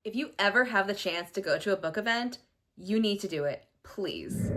If you ever have the chance to go to a book event, you need to do it, please.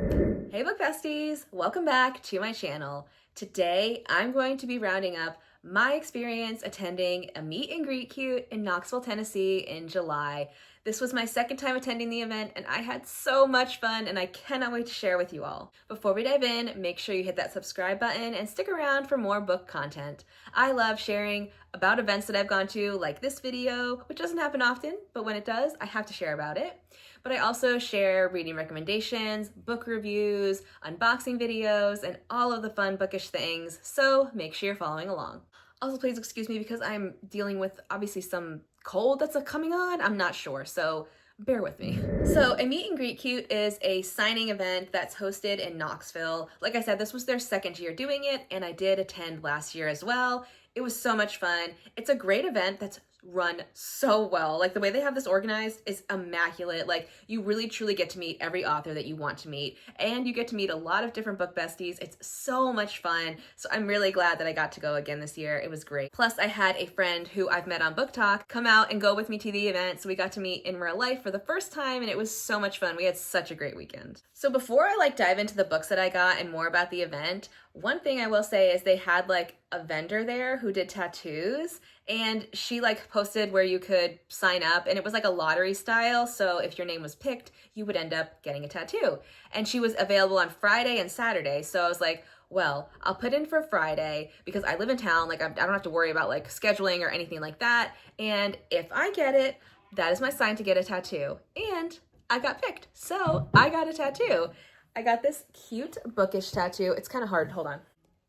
Hey book besties, welcome back to my channel. Today, I'm going to be rounding up my experience attending a meet and greet cute in Knoxville, Tennessee in July. This was my second time attending the event and I had so much fun and I cannot wait to share with you all. Before we dive in, make sure you hit that subscribe button and stick around for more book content. I love sharing about events that I've gone to, like this video, which doesn't happen often, but when it does, I have to share about it. But I also share reading recommendations, book reviews, unboxing videos, and all of the fun bookish things, so make sure you're following along. Also, please excuse me because I'm dealing with obviously some cold that's coming on. I'm not sure, so bear with me. So a meet and greet cute is a signing event that's hosted in Knoxville. Like I said, this was their second year doing it, and I did attend last year as well. It was so much fun. It's a great event that's run so well. Like the way they have this organized is immaculate. Like you really truly get to meet every author that you want to meet, and you get to meet a lot of different book besties. It's so much fun. So I'm really glad that I got to go again this year. It was great. Plus I had a friend who I've met on Book Talk come out and go with me to the event. So we got to meet in real life for the first time and it was so much fun. We had such a great weekend. So before I dive into the books that I got and more about the event, one thing I will say is they had a vendor there who did tattoos, and she posted where you could sign up, and it was a lottery style. So if your name was picked, you would end up getting a tattoo. And she was available on Friday and Saturday. So I was like, well, I'll put in for Friday because I live in town. I don't have to worry about scheduling or anything like that. And if I get it, that is my sign to get a tattoo. And I got picked. So I got a tattoo. I got this cute bookish tattoo. It's kind of hard. Hold on.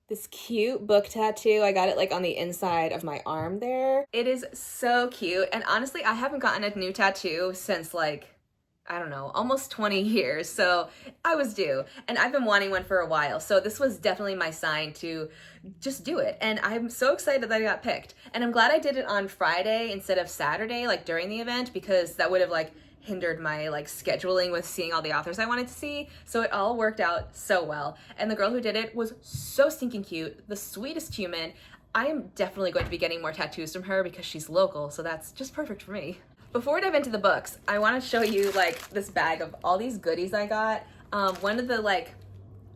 This cute book tattoo. I got it on the inside of my arm there. It is so cute. And honestly, I haven't gotten a new tattoo since I don't know, almost 20 years. So I was due, and I've been wanting one for a while. So this was definitely my sign to just do it. And I'm so excited that I got picked. And I'm glad I did it on Friday instead of Saturday, during the event, because that would have hindered my scheduling with seeing all the authors I wanted to see. So it all worked out so well. And the girl who did it was so stinking cute, the sweetest human. I am definitely going to be getting more tattoos from her because she's local, so that's just perfect for me. Before we dive into the books, I want to show you this bag of all these goodies I got. One of the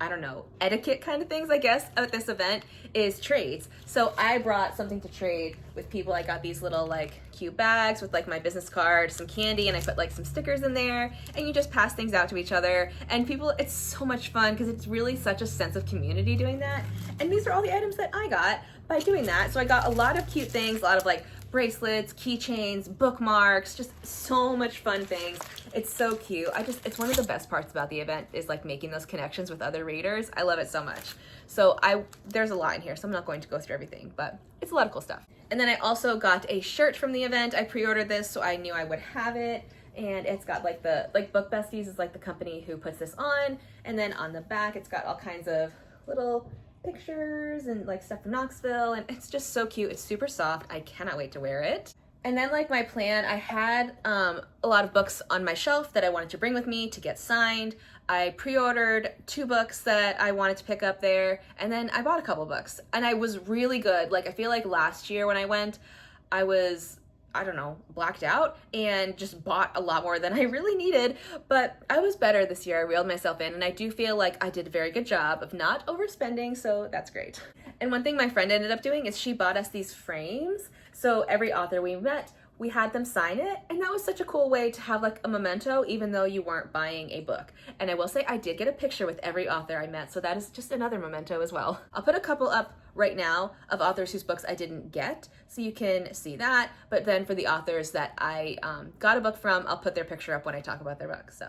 I don't know, etiquette kind of things, I guess, at this event is trades. So I brought something to trade with people. I got these little cute bags with my business card, some candy, and I put some stickers in there, and you just pass things out to each other. And people, it's so much fun because it's really such a sense of community doing that. And these are all the items that I got by doing that. So I got a lot of cute things, a lot of bracelets, keychains, bookmarks, just so much fun things. It's so cute. It's one of the best parts about the event is making those connections with other readers. I love it so much. So there's a lot in here, so I'm not going to go through everything, but it's a lot of cool stuff. And then I also got a shirt from the event. I pre-ordered this, so I knew I would have it. And it's got the Book Besties is the company who puts this on. And then on the back, it's got all kinds of little pictures and stuff from Knoxville, and it's just so cute. It's super soft. I cannot wait to wear it. And then my plan, I had a lot of books on my shelf that I wanted to bring with me to get signed. I pre-ordered 2 books that I wanted to pick up there, and then I bought a couple books, and I was really good. I feel last year when I went, I was, I don't know, blacked out and just bought a lot more than I really needed, but I was better this year. I reeled myself in, and I do feel I did a very good job of not overspending, so that's great. And one thing my friend ended up doing is she bought us these frames. So every author we met, we had them sign it, and that was such a cool way to have a memento even though you weren't buying a book. And I will say I did get a picture with every author I met, so that is just another memento as well. I'll put a couple up right now of authors whose books I didn't get, so you can see that. But then for the authors that I got a book from, I'll put their picture up when I talk about their books.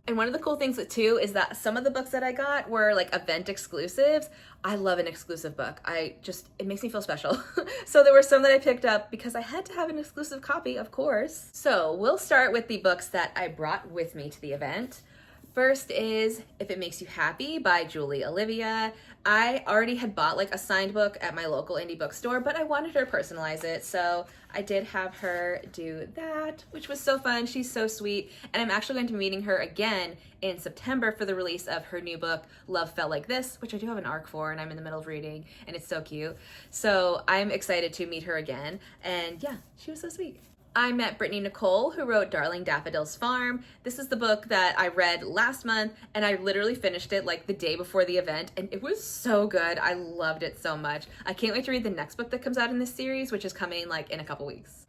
And one of the cool things too is that some of the books that I got were event exclusives. I love an exclusive book. It makes me feel special. So there were some that I picked up because I had to have an exclusive copy, of course. So we'll start with the books that I brought with me to the event. First is If It Makes You Happy by Julie Olivia. I already had bought a signed book at my local indie bookstore, but I wanted her to personalize it, so I did have her do that, which was so fun. She's so sweet, and I'm actually going to be meeting her again in September for the release of her new book, Love Felt Like This, which I do have an arc for, and I'm in the middle of reading, and it's so cute. So I'm excited to meet her again, and yeah, she was so sweet. I met Brittany Nicole, who wrote Darling Daffodil's Farm. This is the book that I read last month, and I literally finished it like the day before the event, and it was so good. I loved it so much. I can't wait to read the next book that comes out in this series, which is coming like in a couple weeks.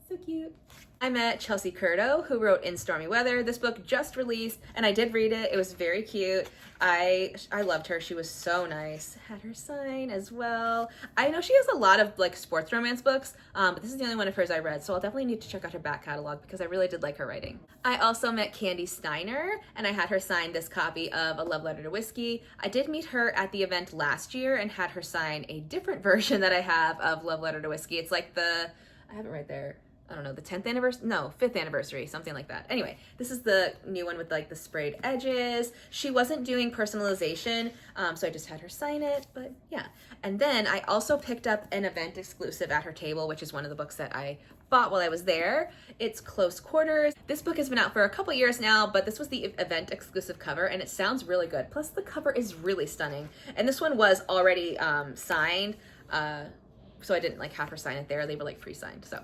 So cute. I met Chelsea Curto, who wrote In Stormy Weather. This book just released, and I did read it. It was very cute. I loved her. She was so nice. Had her sign as well. I know she has a lot of like sports romance books, but this is the only one of hers I read, so I'll definitely need to check out her back catalog because I really did like her writing. I also met Candy Steiner, and I had her sign this copy of A Love Letter to Whiskey. I did meet her at the event last year and had her sign a different version that I have of Love Letter to Whiskey. It's like I have it right there. I don't know, the 10th anniversary? No, 5th anniversary, something like that. Anyway, this is the new one with like the sprayed edges. She wasn't doing personalization, so I just had her sign it, but yeah. And then I also picked up an event exclusive at her table, which is one of the books that I bought while I was there. It's Close Quarters. This book has been out for a couple years now, but this was the event exclusive cover, and it sounds really good. Plus the cover is really stunning. And this one was already signed, so I didn't like have her sign it there. They were like pre-signed, so.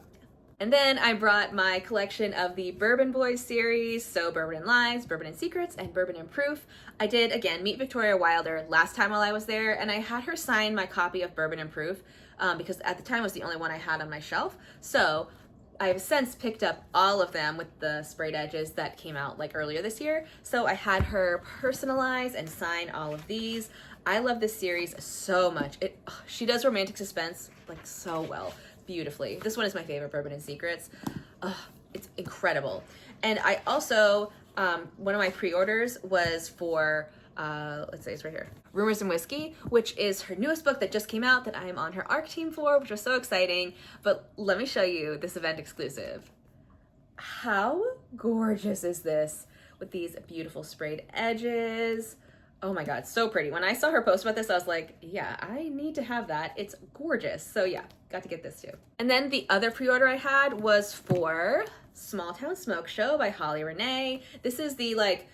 And then I brought my collection of the Bourbon Boys series, so Bourbon and Lies, Bourbon and Secrets, and Bourbon and Proof. I did, again, meet Victoria Wilder last time while I was there, and I had her sign my copy of Bourbon and Proof because at the time it was the only one I had on my shelf. So I have since picked up all of them with the sprayed edges that came out like earlier this year. So I had her personalize and sign all of these. I love this series so much. She does romantic suspense like so well. Beautifully. This one is my favorite, Bourbon and Secrets. It's incredible. And I also, one of my pre-orders was for, let's say it's right here, Rumors and Whiskey, which is her newest book that just came out that I am on her ARC team for, which was so exciting. But let me show you this event exclusive. How gorgeous is this with these beautiful sprayed edges? Oh my God, so pretty. When I saw her post about this, I was like, yeah, I need to have that. It's gorgeous. So yeah, got to get this too. And then the other pre-order I had was for Small Town Smoke Show by Holly Renee. This is the like,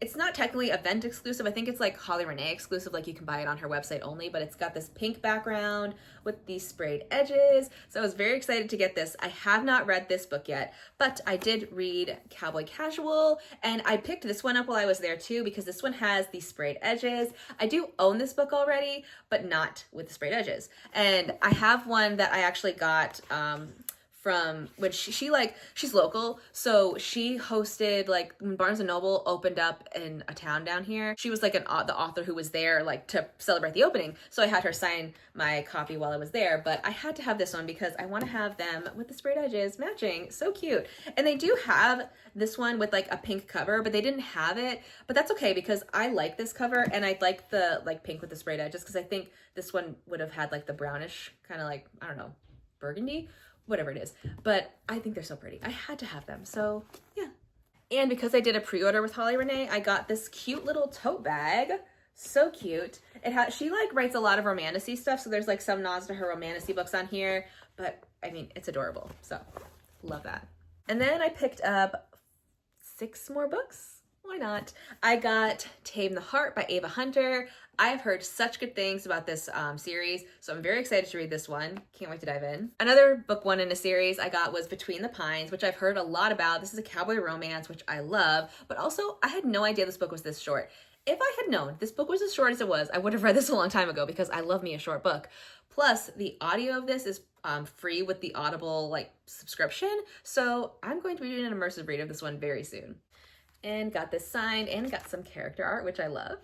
it's not technically event exclusive. I think it's like Holly Renee exclusive, like you can buy it on her website only, but it's got this pink background with these sprayed edges. So I was very excited to get this. I have not read this book yet, but I did read Cowboy Casual, and I picked this one up while I was there too because this one has these sprayed edges. I do own this book already, but not with the sprayed edges. And I have one that I actually got from when she's local, so she hosted like when Barnes and Noble opened up in a town down here. She was like the author who was there like to celebrate the opening, so I had her sign my copy while I was there. But I had to have this one because I want to have them with the sprayed edges matching. So cute. And they do have this one with like a pink cover, but they didn't have it, but that's okay because I like this cover and I like the like pink with the sprayed edges because I think this one would have had like the brownish kind of like, I don't know, burgundy, whatever it is, but I think they're so pretty. I had to have them, so yeah. And because I did a pre-order with Holly Renee, I got this cute little tote bag. So cute. She like writes a lot of romantasy stuff, so there's like some nods to her romantasy books on here, but I mean, it's adorable, so love that. And then I picked up 6 more books. Why not? I got Tame the Heart by Ava Hunter. I've heard such good things about this series, so I'm very excited to read this one. Can't wait to dive in. Another book one in a series I got was Between the Pines, which I've heard a lot about. This is a cowboy romance, which I love, but also I had no idea this book was this short. If I had known this book was as short as it was, I would have read this a long time ago because I love me a short book. Plus, the audio of this is free with the Audible like subscription, so I'm going to be doing an immersive read of this one very soon. And got this signed and got some character art, which I love.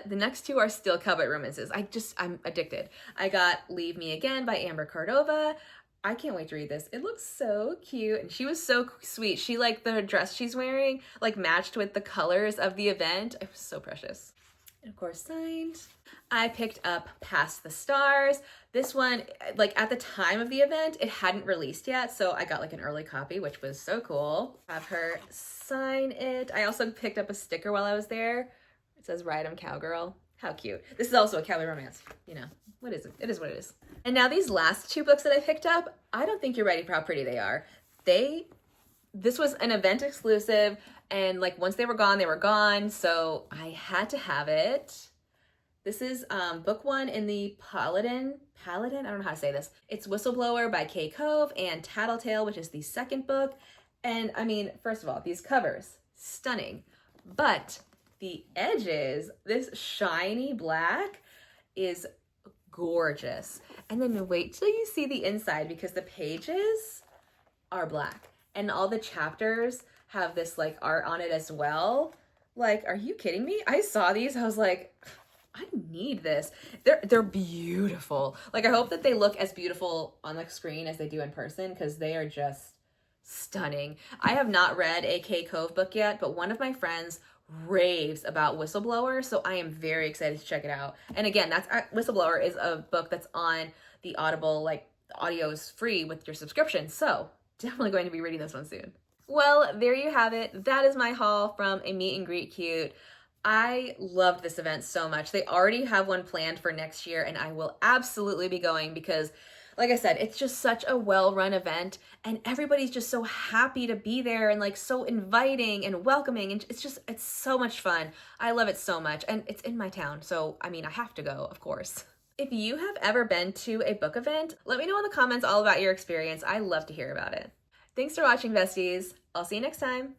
The next 2 are still cowboy romances. I'm addicted. I got Leave Me Again by Amber Cordova. I can't wait to read this. It looks so cute, and she was so sweet. She like the dress she's wearing like matched with the colors of the event. It was so precious. And of course, signed. I picked up Past the Stars. This one, like at the time of the event, it hadn't released yet, so I got like an early copy, which was so cool. Have her sign it. I also picked up a sticker while I was there. It says Ride 'em Cowgirl. How cute. This is also a cowboy romance. You know, what is it? It is what it is. And now these last 2 books that I picked up, I don't think you're ready for how pretty they are. This was an event exclusive, and like once they were gone, so I had to have it. This is book one in the Paladin, I don't know how to say this. It's Whistleblower by Kay Cove and Tattletale, which is the second book. And I mean, first of all, these covers, stunning. But the edges, this shiny black is gorgeous. And then wait till you see the inside because the pages are black. And all the chapters have this like art on it as well. Like, are you kidding me? I saw these, I was like, I need this. They're beautiful. Like, I hope that they look as beautiful on the screen as they do in person because they are just stunning. I have not read a Kay Cove book yet, but one of my friends raves about Whistleblower, so I am very excited to check it out. And again, that's Whistleblower is a book that's on the Audible, like the audio is free with your subscription, so definitely going to be reading this one soon. Well, there you have it. That is my haul from a meet and greet cute. I loved this event so much. They already have one planned for next year, and I will absolutely be going because, like I said, it's just such a well-run event, and everybody's just so happy to be there and like so inviting and welcoming, and it's so much fun. I love it so much, and it's in my town, so I mean, I have to go, of course. If you have ever been to a book event, let me know in the comments all about your experience. I love to hear about it. Thanks for watching, besties. I'll see you next time.